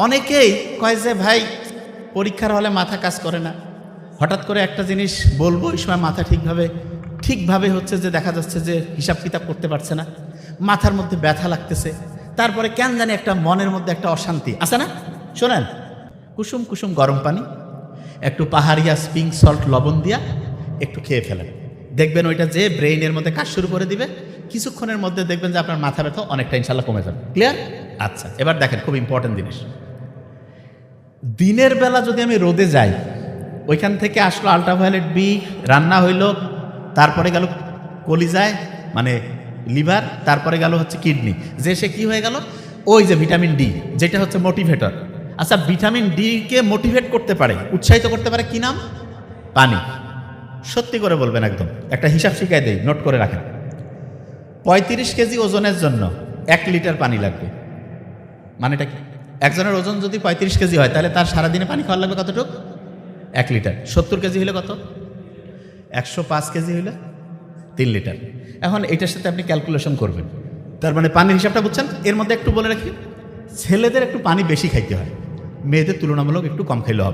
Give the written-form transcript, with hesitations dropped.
অনেকেই কয় যে ভাই পরীক্ষার হলে মাথা কাজ করে না, হঠাৎ করে একটা জিনিস বলবো এই সময় মাথা ঠিকভাবে হচ্ছে যে দেখা যাচ্ছে যে হিসাব কিতাব করতে পারছে না, মাথার মধ্যে ব্যথা লাগতেছে, তারপরে কেন জানি একটা মনের মধ্যে একটা অশান্তি আছে না। শোনেন, কুসুম কুসুম গরম পানি একটু পাহাড়িয়া স্প্রিং সল্ট লবণ দিয়া একটু খেয়ে ফেলেন, দেখবেন ওইটা যে ব্রেইনের মধ্যে কাজ শুরু করে দিবে, কিছুক্ষণের মধ্যে দেখবেন যে আপনার মাথা ব্যথা অনেকটা ইনশাল্লাহ কমে যাবে। ক্লিয়ার? আচ্ছা, এবার দেখেন খুব ইম্পর্টেন্ট জিনিস, দিনের বেলা যদি আমি রোদে যাই, ওইখান থেকে আসলো আল্ট্রাভায়োলেট বি, রান্না হইল, তারপরে গেল কলিজায় মানে লিভার, তারপরে গেল হচ্ছে কিডনি, যে সে কি হয়ে গেল ওই যে ভিটামিন ডি যেটা হচ্ছে মোটিভেটর। আচ্ছা, ভিটামিন ডি কে মোটিভেট করতে পারে, উৎসাহিত করতে পারে, কি নাম? পানি। সত্যি করে বলবেন, একদম একটা হিসাব শিখাই দেই, নোট করে রাখেন। 35 কেজি ওজনের জন্য 1 লিটার পানি লাগবে। মানেটা কি? একজনের ওজন যদি 35 কেজি হয় তাহলে তার সারাদিনে পানি খাওয়া লাগবে কতটুকু? 1 লিটার। 70 কেজি হলে কত? 105 কেজি হলে 3 লিটার। এখন এটার সাথে আপনি ক্যালকুলেশন করবেন, তার মানে পানির হিসাবটা বুঝছেন। এর মধ্যে একটু বলে রাখি, ছেলেদের একটু পানি বেশি খাইতে হয়, মেয়েদের তুলনামূলক একটু কম খাইলে হবে।